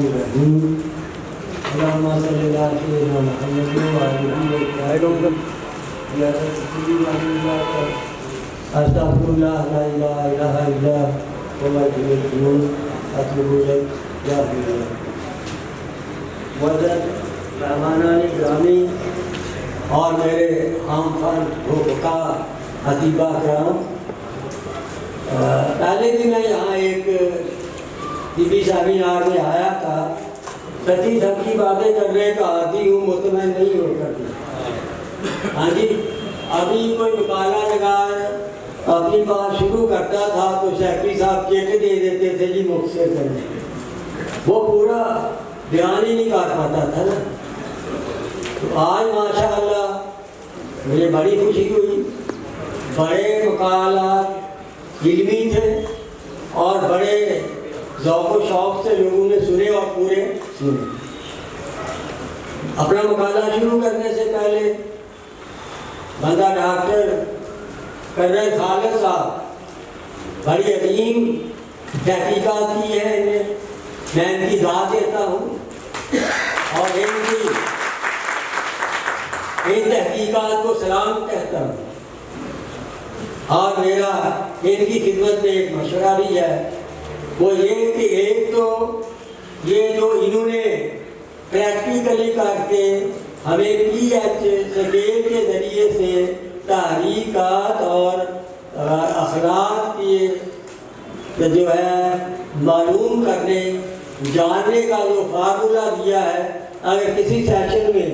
الرحیم اللہم صلی علی سیدنا محمد استغفر اللہ لا الہ الا هو الحی القیوم اتوب الیک یا اللہ وجد رحمانان گرامی اور میرے عام خان بھوکا حتیبہ کرام، پہلے بھی میں یہاں ایک ٹی وی سیمینار میں آیا تھا، سچی سچی باتیں کرنے کا عادی ہوں، مطمئن نہیں ہو کرتی۔ ہاں جی، ابھی کوئی مکالمہ نگار اپنی بات شروع کرتا تھا تو سیکرٹری صاحب چیک دے دیتے تھے جی مختصر کرنے، وہ پورا بیان ہی نہیں کر پاتا تھا نا۔ تو آج ماشاءاللہ مجھے بڑی خوشی ہوئی، بڑے مقالات علمی تھے اور بڑے ذوق و شوق سے لوگوں نے سنے اور پورے سنے۔ اپنا مقالہ شروع کرنے سے پہلے بندہ ڈاکٹر کرنل خالد صاحب بڑی عظیم تحقیقات کی ہے، میں ان کی داد دیتا ہوں اور ان تحقیقات کو سلام کہتا ہوں۔ اور میرا ان کی خدمت میں ایک مشورہ بھی ہے، وہ یہ کہ ایک تو یہ جو انہوں نے پریکٹیکلی کر کے ہمیں پی ایچ سکیل کے ذریعے سے تحریکات اور اخلاق کی جو ہے معلوم کرنے جاننے کا جو فارمولہ دیا ہے، اگر کسی سیشن میں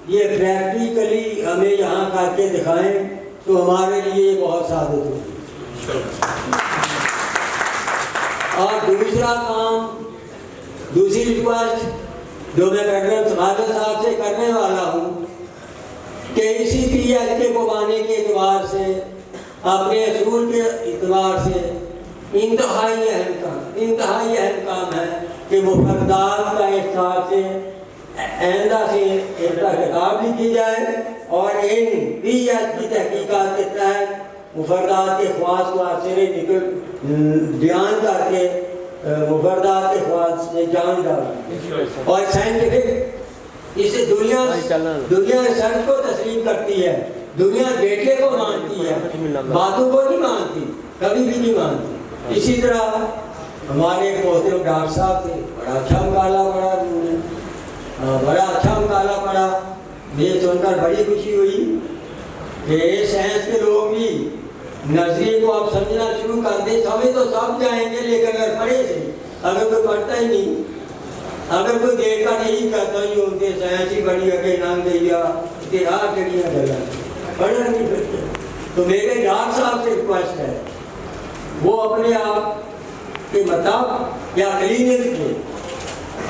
یہ پریکٹیکلی ہمیں یہاں کر کے دکھائیں تو ہمارے لیے یہ بہت ثابت ہوگی۔ اور دوسرا کام، دوسری ریکویسٹ جو میں کرنل خالد صاحب سے کرنے والا ہوں کہ اسی پی ایچ کے کو بانے کے اعتبار سے، اپنے اصول کے اعتبار سے انتہائی اہم کام ہے کہ مفردات کا احساس سے آئندہ سے ایک کتاب لکھی جائے اور ان پی ایچ کی تحقیقات کے تحت مفردات کے خواص کو آسرے بیان کر کے مفردات کے خواص سے جان ڈالیں اور سائنٹیفک اسے دنیا ریسرچ کو تسلیم کرتی ہے، دنیا ڈیٹے کو مانتی ہے، باتوں کو نہیں مانتی، کبھی بھی نہیں مانتی۔ اسی طرح ہمارے محترم ڈاکٹر صاحب تھے، بڑا اچھا مقالہ پڑھا، یہ سن کر بڑی خوشی ہوئی کہ سائنس کے لوگ بھی نظریے کو اب سمجھنا شروع کر دیں۔ سمجھ تو سب جائیں گے لیکن اگر پڑھے سے، اگر کوئی پڑھتا ہی نہیں، اگر کوئی دیکھ کر نہیں کرتا ہی ان کے سائنس ہی بڑی اگے نام دیا اتحاد کریاں گیا پڑھنا نہیں پڑتے، تو میرے ڈاکٹر صاحب سے ریکویسٹ ہے وہ اپنے آپ کے مطابق یا کلینک کے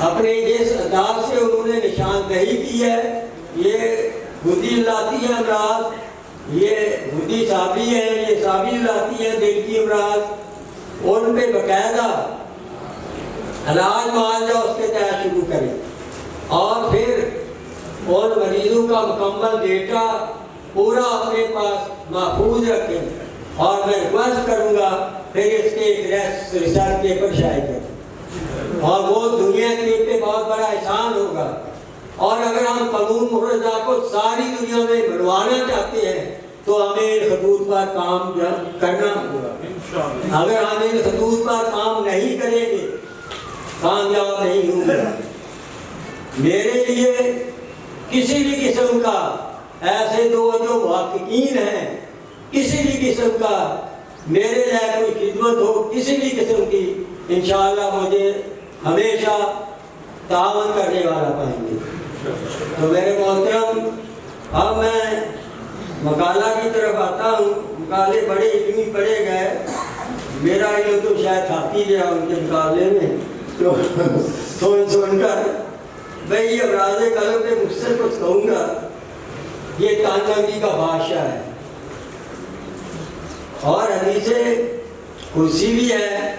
اپنے جس انداز سے انہوں نے نشاندہی کی ہے، یہ خودی لاتی ہیں امراض، یہ خودی صابی ہیں، یہ صابی لاتی ہیں دل کی امراض، ان پہ باقاعدہ علاج معالجہ اس کے تحت شروع کریں اور پھر ان مریضوں کا مکمل ڈیٹا پورا اپنے پاس محفوظ رکھیں اور میں ریکویسٹ کروں گا پھر اس کے ایک ریسرچ پیپر شائع کریں اور وہ دنیا کے پہ بہت بڑا احسان ہوگا۔ اور اگر ہم قانون مفردات کو ساری دنیا میں بنوانا چاہتے ہیں تو ہمیں ان خطوط پر کام کرنا ہوگا۔ اگر ہم ان خطوط پر کام نہیں کریں گے کامیاب نہیں ہوں گے۔ میرے لیے کسی بھی قسم کا ایسے دو جو محققین ہیں، کسی بھی قسم کا میرے لیے کوئی خدمت ہو کسی بھی قسم کی، انشاءاللہ مجھے ہمیشہ تعاون کرنے والا پائیں گے۔ تو میرے محترم، اب میں مقالہ کی طرف آتا ہوں۔ مقالے بڑے علمی پڑھے گئے، میرا علم تو شاید تھاکی گیا ان کے مقابلے میں، تو سن کر بھائی امراض قلب میں مختصر کچھ کہوں گا۔ یہ تانگی کا بادشاہ ہے اور حدیث کرسی بھی ہے،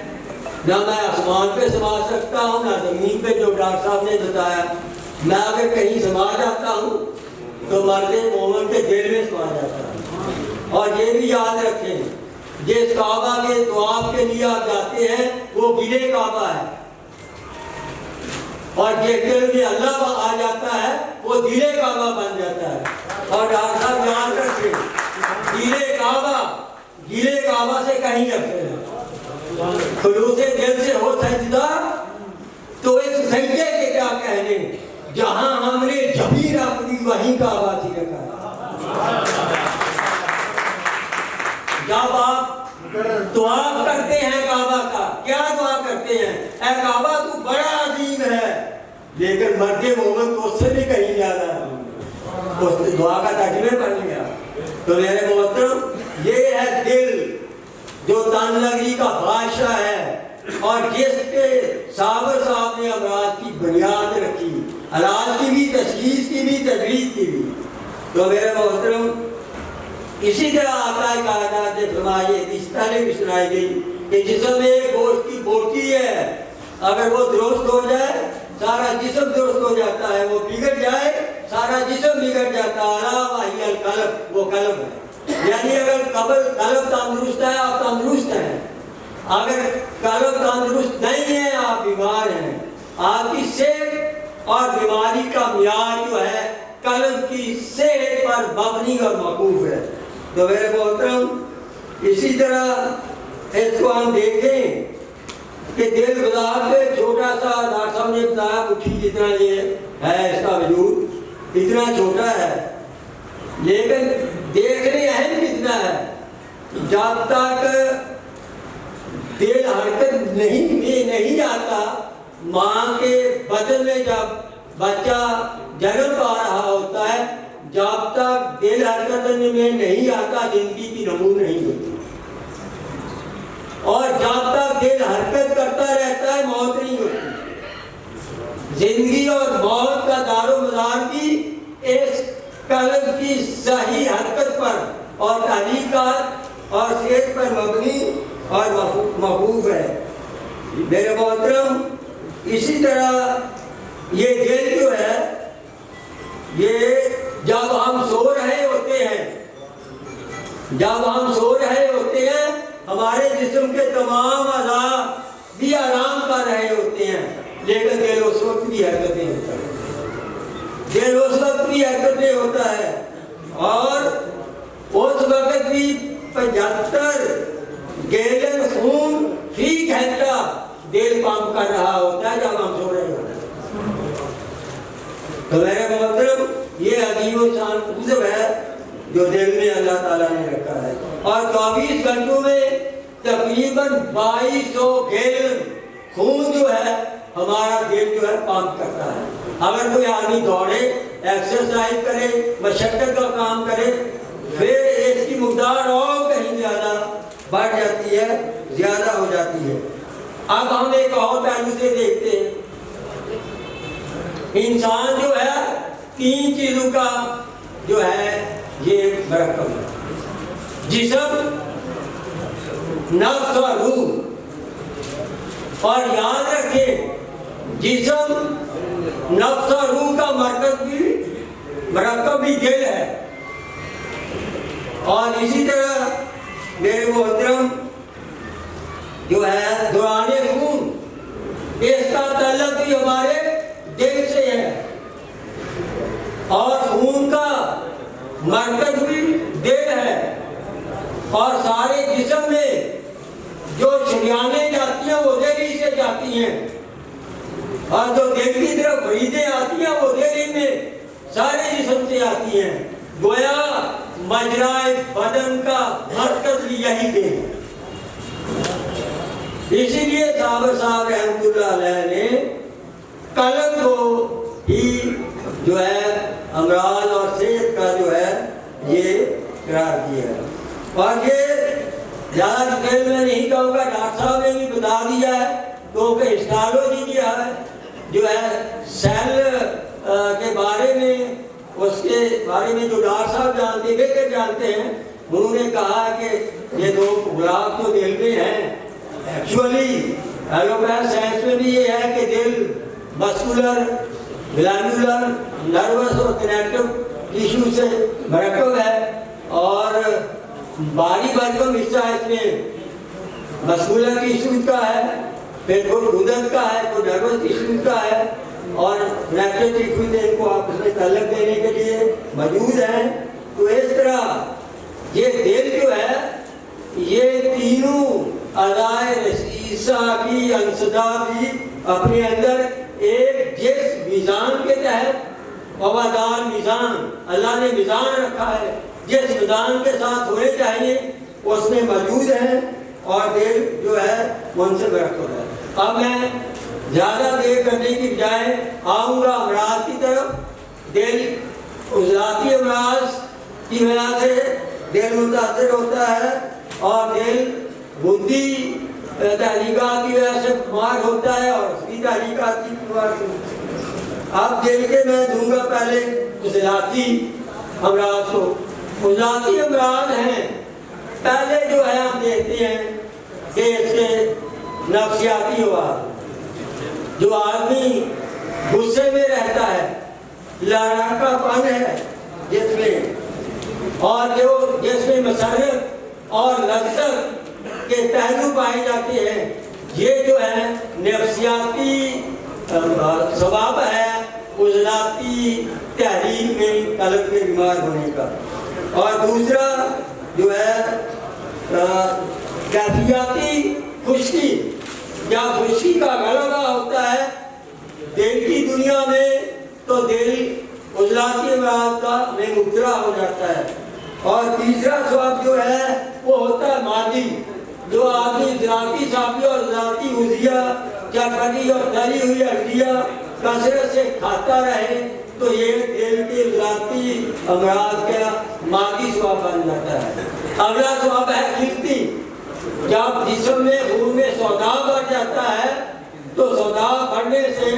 نہ میں آسمان پہ سما سکتا ہوں نہ زمین پہ، جو ڈاکٹر صاحب نے بتایا۔ میں اگر کہیں سما جاتا ہوں تو مرد مومن کے دل میں سما جاتا ہوں۔ اور یہ بھی یاد رکھیں، جس کعبہ کے طواف کے لیے آپ جاتے ہیں وہ گلے کعبہ ہے، اور جس دل میں اللہ آ جاتا ہے وہ دل کعبہ بن جاتا ہے. اور ڈاکٹر صاحب یاد رکھیں دل کعبہ سے کہیں افضل ہے. خلوص دل سے ہو سجدہ تو اس سجدے کے کیا کہنے جہاں ہم نے جبین اپنی وہیں کعبہ تھی رکھا ہے. جب آپ دعا کرتے ہیں کعبہ کا کیا دعا کرتے ہیں؟ اے کعبہ تو بڑا عظیم ہے، لیکن مرد مومن تو اس سے بھی کہیں زیادہ ہے. اس دعا کا ترجمہ پڑھ لیا. تو میرے محترم یہ ہے دل جو تن لگی کا بادشاہ ہے اور جس کے صابر صاحب نے امراض کی بنیاد رکھی، علاج کی بھی، تشخیص کی بھی، تجویز کی بھی. تو میرے محترم اسی طرح آقا کائنات نے فرمایا، اس پہلے بھی سنائی گئی کہ جسم میں گوشت کی بوٹی ہے، اگر وہ درست ہو جائے سارا جسم درست ہو جاتا ہے، وہ بگڑ جائے سارا جسم بگڑ جاتا ہے. الا وہی القلب، وہ قلب ہے. یعنی اگر قلب تندرست ہے آپ تندرست ہیں، اگر قلب تندرست نہیں ہے آپ بیمار ہیں. آپ کی صحت اور بیماری کا معیار جو ہے قلب کی صحت پر مبنی اور موقوف ہے. تو میرے محترم اسی طرح اس کو ہم دیکھیں کہ دل گزار پہ چھوٹا سا ڈاکٹر صاحب نے بتایا مٹھی جتنا یہ ہے اس کا وجود اتنا چھوٹا ہے، لیکن دیکھنے اہم کتنا ہے. جب تک دل حرکت نہیں آتا ماں کے بدن میں، جب بچہ جنم پا رہا ہوتا ہے، جب تک دل حرکت میں نہیں آتا زندگی کی نمو نہیں ہوتی. اور جب تک دل حرکت کرتا رہتا ہے موت نہیں ہوتی. زندگی اور موت کا دار و مدار بھی اس قلب کی صحیح حرکت پر اور تحریکات اور صحت پر مبنی اور محفوظ ہے. میرے محترم اسی طرح یہ دل جو ہے یہ جب ہم سو رہے ہوتے ہیں ہمارے جسم کے تمام اعضاء بھی آرام کر رہے ہوتے ہیں، لیکن دل اس وقت بھی حرکتیں ہوتا ہے. اور اس وقت بھی 75 گیلن خون فی گھنٹہ دل پمپ کر رہا ہوتا ہے جب ہم سو رہے ہوتے ہیں. تو میرے محترم یہ عظیم و شان عضو ہے جو دل میں اللہ تعالیٰ نے رکھا ہے. اور 24 گھنٹوں میں تقریباً 2200 گیلن خون جو ہے ہمارا دل جو ہے پمپ کرتا ہے. اگر کوئی آدمی دوڑے، ایکسرسائز کرے، مشقت کا کام کرے، پھر اس کی مقدار اور کہیں زیادہ بڑھ جاتی ہے، زیادہ ہو جاتی ہے. اب ہم ایک اور پہلو سے دیکھتے ہیں. انسان جو ہے 3 چیزوں کا جو ہے یہ مرکب ہے: جسم، نفس اور روح. اور یاد رکھیں جسم، نفس اور روح کا مرکب بھی دل ہے. اور اسی طرح میرے محترم جو ہے دوران خون، اس کا تعلق بھی ہمارے دل سے ہے. اور خون کا مرکز بھی دل ہے. اور سارے جسم میں جو شریانیں جاتی ہیں وہ دل ہی سے جاتی ہیں، اور جو دل کی طرف خریدیں آتی ہیں وہ دل ہی میں سارے جسم سے آتی ہیں. گویا مجرائے بدن کا مرکز بھی یہی دل ہے. اسی لیے صاحب رحمۃ اللہ علیہ نے قلب کو ہی جو ہے امراض اور صحت کا جو ہے یہ قرار دیا ہے. اور یہ زیادہ ڈیٹیل میں نہیں کہوں گا، ڈاکٹر صاحب نے بھی بتا دیا ہے. کیونکہ ہسٹالوجی جو ہے سیل کے بارے میں، اس کے بارے میں جو ڈاکٹر صاحب جانتے بہتر جانتے ہیں، انہوں نے کہا کہ یہ 2 گلاب تو دل میں ہیں. ایکچولی ایلوپیتھ سائنس میں بھی یہ ہے کہ دل مسکولر، گلینڈولر، نروس اور کنیکٹو ٹیشو سے مرکب ہے. اور باری بھرکم حصہ اس میں مسکولر ٹیشو کا ہے، پھر کوئی گردن کا ہے، کوئی نروس ٹیشو کا ہے. اور نیچرل لکوڈ ان کو آپس میں تعلق دینے کے لیے موجود ہیں. تو اس طرح یہ دل جو ہے یہ تینوں اعضائے رئیسہ کی انسدہ بھی اپنے اندر ایک جس میزان کے تحت وفادار میزان اللہ نے میزان رکھا ہے جس میزان کے ساتھ ہونے چاہیے اس میں موجود ہیں اور دل جو ہے ان سے برکت ہے. اب میں زیادہ دیر کرنے کی بجائے آؤں گا امراض کی طرف. دل عضلاتی امراض کی وجہ سے دل متاثر ہوتا ہے اور دل بدھی تحریکات کی وجہ سے بیمار ہوتا ہے اور اس کی تحریکات کی بیمار ہوتا ہے. اب دل کے میں دوں گا پہلے عضلاتی امراض کو. عضلاتی امراض ہیں پہلے جو ہے ہم دیکھتے ہیں کہ اس کے نفسیاتی امراض. جو آدمی غصے میں رہتا ہے لڑکا پن ہے جس میں اور جو جس میں مسرت اور لذت کے پہلو پائے جاتے ہیں یہ جو ہے نفسیاتی سبب ہے عضلاتی تحریک میں قلب کے بیمار ہونے کا. اور دوسرا جو ہے کیفیاتی خشکی یا خشکی کا غلبہ ہوتا ہے دل کی دنیا میں تو دل عضلاتی امراض کا میں مبتلا ہو جاتا ہے. اور تیسرا سبب جو ہے وہ ہوتا ہے مادی. جو آدمی ذراتی صافی اور ذراتی عضیہ چکری اور تلی ہوئی ہڈیاں کثرت سے کھاتا رہے تو یہ دل کے ذراتی امراض کا مادی سبب بن جاتا ہے. اگلا سبب ہے خلقتی. جب جسم میں خون میں سودا بڑھ جاتا ہے تو سودا بڑھنے سے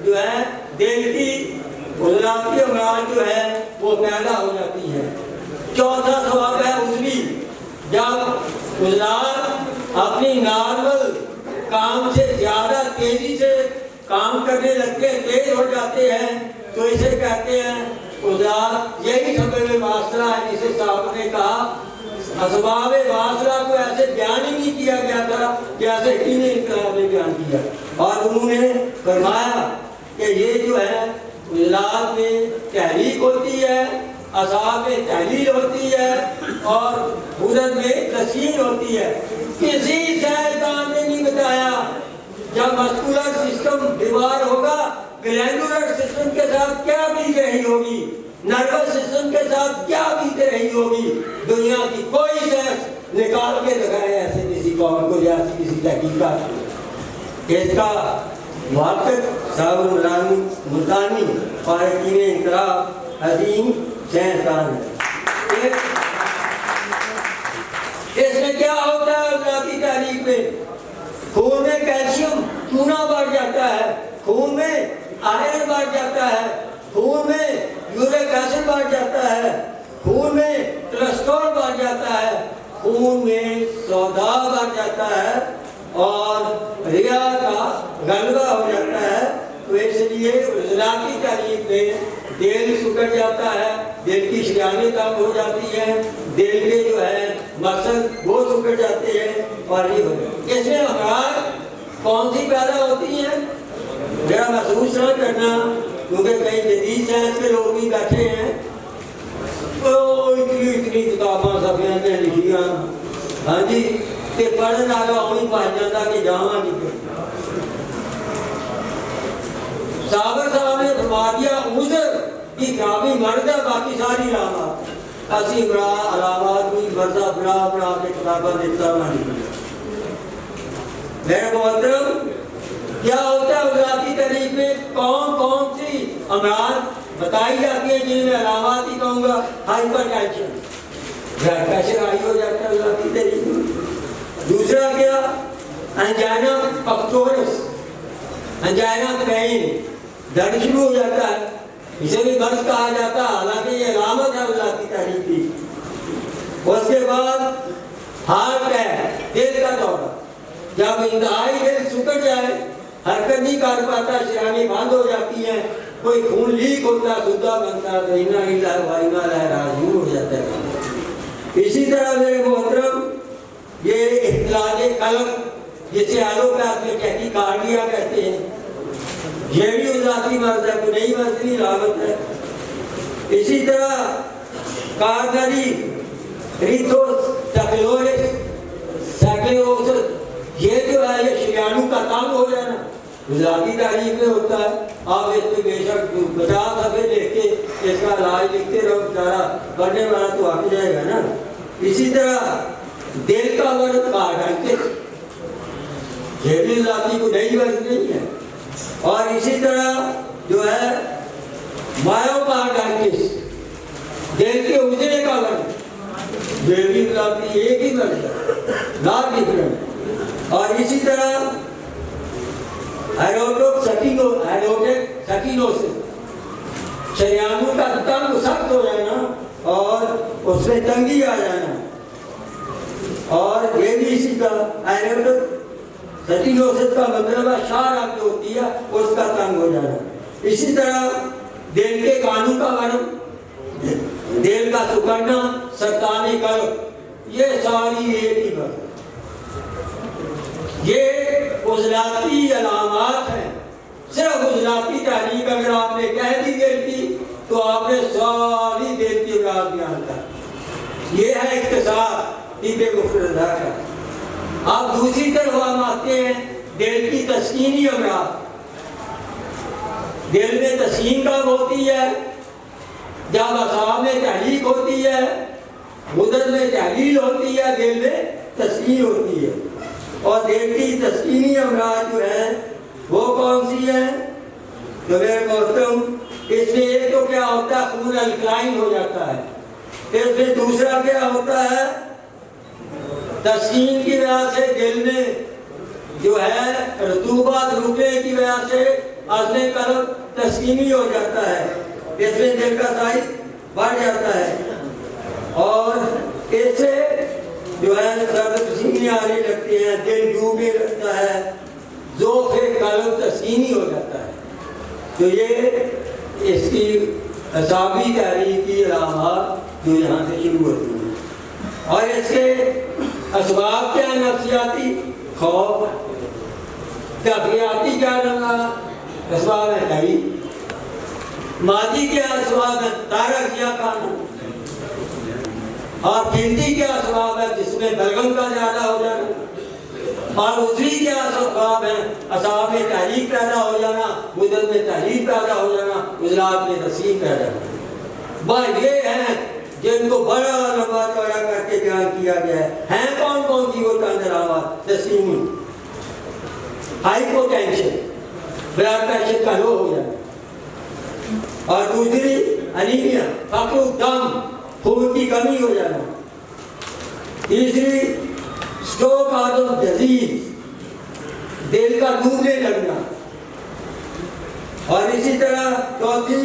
جو ہے دل کی عضلاتی امراض جو ہے وہ پیدا ہو جاتی ہے. چوتھا سبب ہے عضوی. جب عضلات اپنی نارمل کام سے زیادہ تیزی سے کام کرنے لگتے ہیں تیز ہو جاتے ہیں تو اسے کہتے ہیں عضلات. یہی سبب واصلہ ہے جسے صاحب نے کہا اسباب واصلہ کو ایسے بیان ہی نہیں کیا گیا تھا جیسے دین انقلاب نے بیان کیا. اور انہوں نے فرمایا کہ یہ جو ہے عضلات میں تحریک ہوتی ہے اعصاب میں تحلیل ہوتی ہے اور غدد میں تسکین ہوتی ہے. کسی سائنسدان نے نہیں بتایا جب مسکولر سسٹم بیمار ہوگا گلینڈولر سسٹم کے ساتھ کیا بیت رہی ہوگی نروس سسٹم کے ساتھ کیا بیت رہی ہوگی. دنیا کی کوئی سائنس نکال کے دکھائے ایسے کسی قوم کو یا کسی تحقیقات. اس کا واقف صاحب ملتانی فارقین انقلاب عظیم سائنسدان ہے. اس میں کیا ہوتا ہے عضلاتی تحریک میں خون میں کیلشیم چونا بڑھ جاتا ہے خون میں آئرن بڑھ جاتا ہے خون میں یورک ایسڈ بڑھ جاتا ہے خون میں کولیسٹرول بڑھ جاتا ہے خون میں سودا بڑھ جاتا ہے اور ریا کا غلبہ ہو جاتا ہے. تو اس لیے عضلاتی تحریک میں دل سکڑ جاتا ہے دل کی شریانیں کم ہو جاتی ہیں دل کے جو ہے مسل وہ سکڑ جاتے ہیں اور یہ ہو جاتا ہے. اس میں امراض کون سی پیدا ہوتی ہیں ذرا محسوس نہ کرنا کیونکہ کئی جدید سائنس کے لوگ بھی بیٹھے ہیں اتنی کتاباں سفیاں نے لکھیاں ہاں جی کہ پڑھنے والا وہی پہنچ جاتا کہ جاواں نہیں کرتا. صابر صاحب نے فرما دیا عذر کی خرابی مرد ہے باقی ساری علامات اسی بڑا علامات بھی مرزہ بڑا بڑا کے کتابہ دیتا نہیں. میرے محترم کیا ہوتا ہے عضلاتی تحریک میں کون کون سی امراض بتائی جاتی ہیں جن میں علامات ہی کہوں گا hypertension blood pressure high ہو جاتا ہے عضلاتی تحریک میں. دوسرا کیا انجائنا پکٹورس انجائنا پین درد شروع ہو جاتا ہے اسے بھی مرض کہا جاتا ہے حالانکہ یہ علامت ہے عضلاتی تحریک کی. اس کے بعد ہارٹ اٹیک دل کا دورہ جب انتہائی دل سکڑ جائے حرکت نہیں کر پاتا شریانیں بند ہو جاتی ہیں کوئی خون لیک ہوتا ہے سدھا بنتا ہے انا للہ و انا الیہ راجعون ہو جاتا ہے. اسی طرح میرے محترم یہ اختلاط قلب جسے ایلوپیتھ میں ٹیکیکارڈیا کہتے ہیں یہ بھی ذاتی مرض ہے، کوئی نئی مرض نہیں، لاغت ہے۔ اسی طرح کارگری یہ جو ہے یہ شریانو کا تنگ ہو جانا ذاتی تعریف میں ہوتا ہے۔ آپ اس میں بے شک 50 صفحے دیکھ کے اس کا علاج لکھتے رہو، بیچارہ پڑھنے والا تو آ جائے گا نا۔ اسی طرح دل کا ورد کارڈنٹس، یہ بھی ذاتی کو نئی ورد نہیں ہے۔ اور اسی طرح جو ہے مایوکارڈائٹس، دل کے اجڑے کا ورد، یہ بھی ذاتی ایک ہی ورد ہے، ناٹ ڈفرنٹ۔ اور اسی طرح شریانوں کا تنگ سخت ہو جانا اور اس میں تنگی آ جانا، اور یہ بھی اسی کا سٹینوسس کا مطلب ہے شار آپ جو ہوتی ہے اس کا تنگ ہو جانا۔ اسی طرح دل کے کانوں کا ورم، دل کا سکڑنا، سرطان قلب، یہ ساری ایک ہی بات، یہ عضلاتی علامات ہیں۔ صرف عضلاتی تحریک اگر آپ نے کہہ دی دل کی تو آپ نے ساری دل کی امراض بیان کر، یہ ہے اختصار طب مفردہ کا۔ آپ دوسری طرف ہم آتے ہیں دل کی تسکینی امراض۔ دل میں تسکین کب ہوتی ہے؟ جب اعصاب میں تحریک ہوتی ہے، غدد میں تحلیل ہوتی ہے، دل میں تسکین ہوتی ہے۔ اور دل کی تسکینی امراض جو ہے وہ کون سی ہیں؟ تو میرے محترم، اس میں ایک تو کیا ہوتا ہے، خون الکلائن ہو جاتا ہے۔ اس میں دوسرا کیا ہوتا ہے، تسکین کی وجہ سے دل میں جو ہے رطوبات رکنے کی وجہ سے عزم قلب تسکینی ہو جاتا ہے، اس میں دل کا سائز بڑھ جاتا ہے، اور اس سے جو ہے درد پسینے آنے لگتے ہیں، دل ڈوبنے لگتا ہے، ذوق قلب تسکینی ہو جاتا ہے۔ تو یہ اس کی اعصابی تحریک کی علامات جو یہاں سے شروع ہوتی ہیں۔ اور اس کے اسباب کیا ہیں؟ نفسیاتی خوف، تفریحاتی کیا اسباب ہے؟ تحریک، مادی کیا اسباب ہے؟ تارک یا کھانا، اور قیمتی کیا اسباب ہے؟ جس میں بلغم کا زیادہ ہو جانا، اور عضوی کیا اسباب ہیں؟ اعصاب میں تحریک پیدا ہو جانا، غدد میں تحریک پیدا ہو جانا، عضلات میں تسکین پیدا ہو جانا۔ بس یہ ہیں جن کو بڑا لمبا چوڑا کر کے بیان کیا گیا ہے۔ ہیں کون کون سی وہ چند علامات؟ تسکین، ہائپوٹینشن، بلڈ پریشر کا لو ہو جانا، اور دوسری انیمیا، فقر الدم، خون کی کمی ہو جانا، تیسری اسٹروک آدم ڈیزیز، دل کا ڈوبنے لگنا، اور اسی طرح چوتھی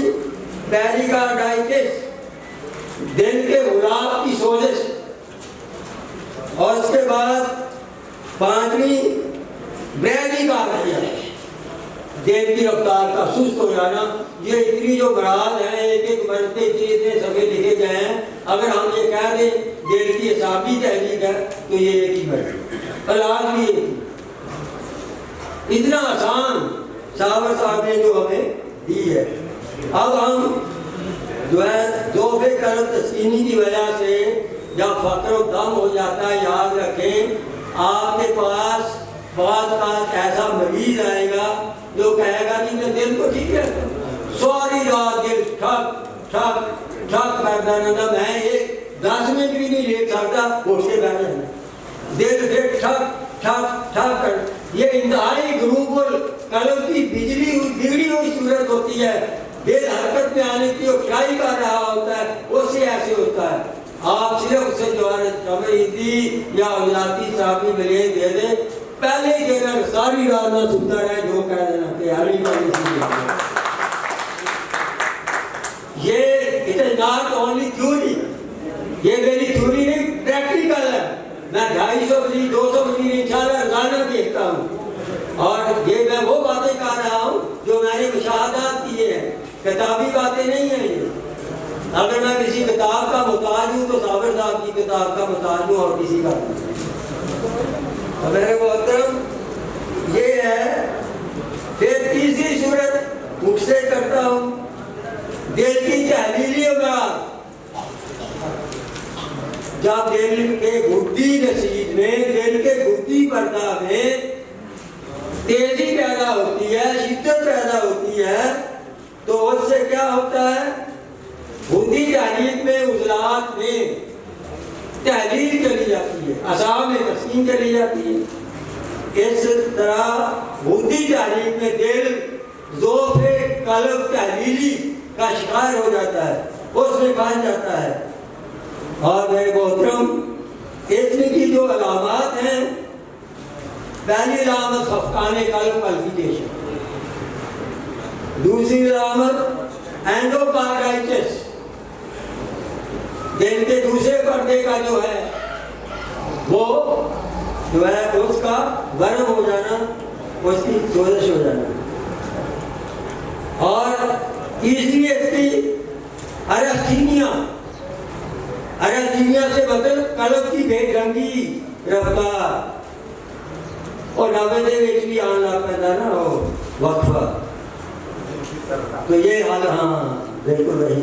پیریکارڈائٹس، دل کے غلاف کی سوزش، اور اس کے بعد پانچویں بریڈیکارڈیا، دل کی رفتار کا سست ہو جانا۔ یہ اتنی جو مراد ہیں، ایک ایک مرتے اتنے صفحے لکھے گئے ہیں، اگر ہم یہ کہہ دیں دل کی اعصابی تحریک ہے تو یہ ایک ہی مرد، علاج بھی ایک ہی۔ اتنا آسان صابر صاحب نے جو ہمیں دی ہے۔ اب ہم جو ہے ذوق قلب تسکینی کی وجہ سے جب فقر و دم ہو جاتا ہے، یاد رکھیں آپ کے پاس بعض ایسا مریض آئے گا جو کہے گا کہ میں دل کو ٹھیک رکھتا ہوں، ساری رات دل ٹھک ٹھک ٹھک کرتا رہتا، میں ایک 10 منٹ بھی نہیں لیٹ سکتا، اٹھ کے بیٹھ جانا، دل پھر ٹھک ٹھک ٹھک کر۔ یہ انتہائی غروب القلب کی بگڑی ہوئی صورت ہوتی ہے، دل حرکت میں آنے کی اور ٹرائی کر رہا ہوتا ہے، اس سے ایسے ہوتا ہے۔ آپ صرف اسے جو ہے تمریدی یا عضلاتی صحابی ملے دے دیں، پہلے ہی دینا، ساری رات نہ سنتا رہے، جو کہہ دینا کہ ہر یہ it is not only theory, یہ میری تھیوری نہیں، پریکٹیکل ہے۔ میں 250 مزید 200 مزید انشاءاللہ روزانہ دیکھتا ہوں، اور یہ میں وہ باتیں کر رہا ہوں جو میں نے مشاہدات کیے ہیں، کتابی باتیں نہیں ہیں یہ۔ اگر میں کسی کتاب کا محتاج ہوں تو صابر صاحب کی کتاب کا محتاج ہوں، اور کسی کا میرے محترم یہ ہے پھر تیسری صورت مجھ سے کرتا ہوں دل کی تحلیلی امراض، جب دل کے گھٹی نسیج میں، دل کے گھٹی پردہ میں تیزی پیدا ہوتی ہے، شدت پیدا ہوتی ہے، تو اس سے کیا ہوتا ہے؟ گھٹی تحلیل میں، عضلات میں تحلیل چلی جاتی ہے، اعصاب میں تسکین چلی جاتی ہے۔ اس طرح گھٹی تحلیل میں دل ضعف قلب تحلیلی کا شکار ہو جاتا ہے، اس میں پھنس جاتا ہے۔ اور میرے محترم، اس کی جو علامات ہیں، پہلی علامت خفقان قلب پلپیٹیشن، دوسری علامت اینڈوکارڈائٹس، دل کے دوسرے پردے کا جو ہے وہ جو ہے اس کا ورم ہو جانا، اس کی سوزش ہو جانا۔ اور تیسری اس کی ارستھینیا، ارستھینیا سے بدل قلب کی بے ڈھنگی رفتار، اور نوے دے وچ بھی آن لگ پیدا نا وقفہ، تو یہ حال، ہاں بالکل وہی۔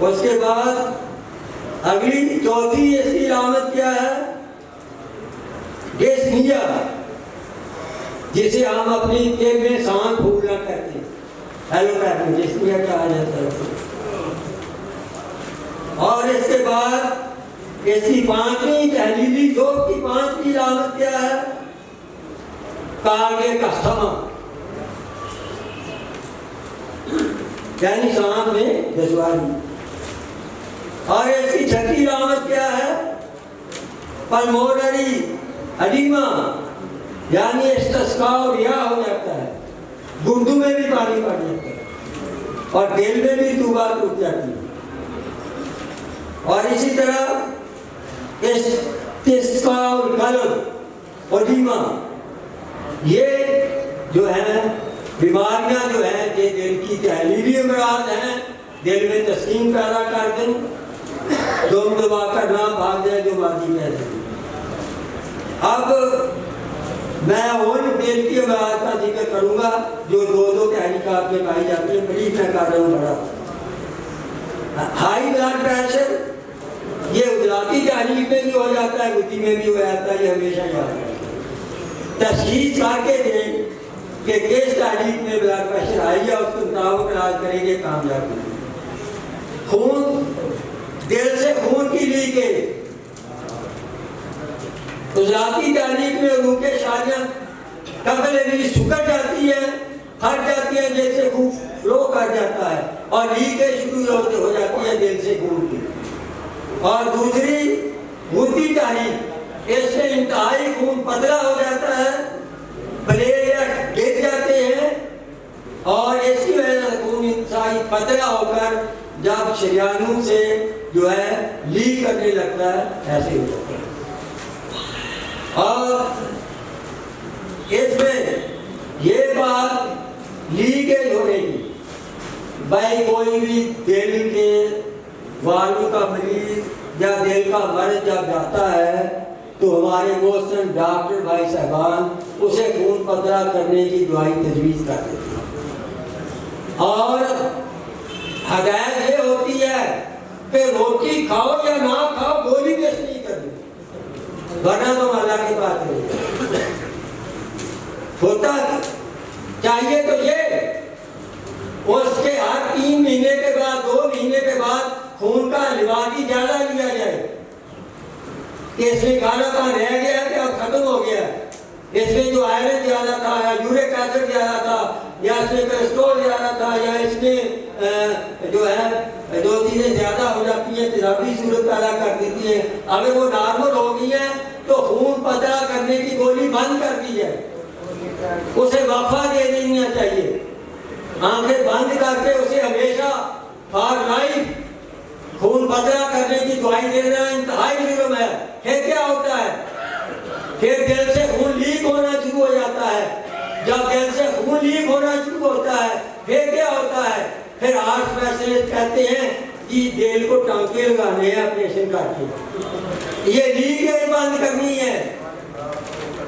اس کے بعد اگلی چوتھی اس کی علامت کیا ہے؟ ڈسنیا، جسے ہم اپنی جیب میں سانس پھولنا کہتے ہیں، ایلوپیتھ میں ڈسنیا کہا جاتا ہے۔ اور اس کے بعد اس کی پانچویں تحلیلی ذوق کی پانچویں علامت کیا ہے؟ کارڈیک استھما، یعنی سانس میں دشواری۔ اور اس کی چھٹی علامت کیا ہے؟ پلمونری ایڈیما، یعنی استسقاء و ریا ہو جاتا ہے، گردوں میں بھی پانی پڑ جاتا ہے اور دل میں بھی طوبہ ٹوٹ جاتی ہے۔ اور اسی طرح استسقاء القلب ایڈیما، یہ جو ہیں بیماریاں جو ہیں یہ دل کی تحلیلی امراض ہیں، دل میں تسکین پیدا کر دیں، دم دبا کر نہ بھاگ جائے جو باقی کہہ دیں۔ اب میں ان دل کی امراض کا ذکر کروں گا جو دو تحریکات میں پائی جاتی ہیں، بریف میں کر رہا ہوں بڑا۔ ہائی بلڈ پریشر، یہ عضلاتی تحریک میں بھی ہو جاتا ہے، گھٹی میں بھی ہو جاتا ہے، یہ ہمیشہ یاد ہے۔ تشخیص کر کے دیں کہ کس تحریک میں بلڈ پریشر آئی ہے، اس کے مطابق علاج کریں گے، کامیاب ہیں۔ خون، دل سے خون کی لیکیج، عضلاتی تحریک میں روح کے شاریاں قبل بھی سکڑ جاتی ہیں، ہٹ جاتی ہیں، جیسے خون فلو کر جاتا ہے، اور لیکیج شروع ہو جاتی ہے دل سے خون کی۔ اور دوسری گھٹی تحریک، اس سے انتہائی خون پتلا ہو جاتا ہے، پلیٹ گر جاتے ہیں، اور اس کی وجہ سے خون انتہائی پتلا ہو کر جب شریانوں سے جو ہے لیک کرنے لگتا ہے، ایسے ہو جاتا ہے۔ اور اس میں یہ بات لیکیج ہونے کی، بھائی کوئی بھی دل کے والوں کا مریض یا دل کا مرض جب جاتا ہے تو ہمارے محسن ڈاکٹر بھائی صاحبان اسے خون پتلا کرنے کی دوائی تجویز کر دیتے ہیں، اور ہدایت یہ ہوتی ہے کہ روٹی کھاؤ یا نہ کھاؤ، گولی ویسٹ نہیں کرنی، ورنہ تو اللہ کی بات ہے۔ ہوتا چاہیے تو یہ اس کے ہر 3 مہینے کے بعد 2 مہینے کے بعد خون کا لیواتی زیادہ لیا جائے کہ اس میں کھانا کہاں رہ گیا کہ اب ختم ہو گیا، اس میں جو آئرن زیادہ تھا یا یورک ایسڈ زیادہ تھا یا اس میں کولیسٹرول زیادہ تھا یا اس میں جو ہے 2 چیزیں زیادہ ہو جاتی ہیں، تیزابی صورت پیدا کر دیتی ہیں، اگر وہ نارمل ہو گئی ہیں تو خون پتلا کرنے کی گولی بند کر دی ہے، اسے وقفہ دے دینا چاہیے، آنکھیں بند کر کے اسے ہمیشہ فار لائف خون پتلا کرنے کی دوائی دینا انتہائی جرم ہے۔ پھر کیا ہوتا ہے؟ پھر دل سے خون لیک ہونا شروع ہو جاتا ہے، جب دل سے خون لیک ہونا شروع ہوتا ہے پھر کیا ہوتا ہے؟ پھر ہارٹ اسپیشلسٹ کہتے ہیں کہ دل کو ٹانکے لگانے ہیں آپریشن کر کے، یہ لیکیج بند کرنی ہے۔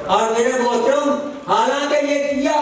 اور میرے محترم، حالانکہ یہ کیا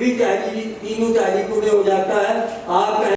بھی تحریری تینوں تحریکوں میں ہو جاتا ہے. آپ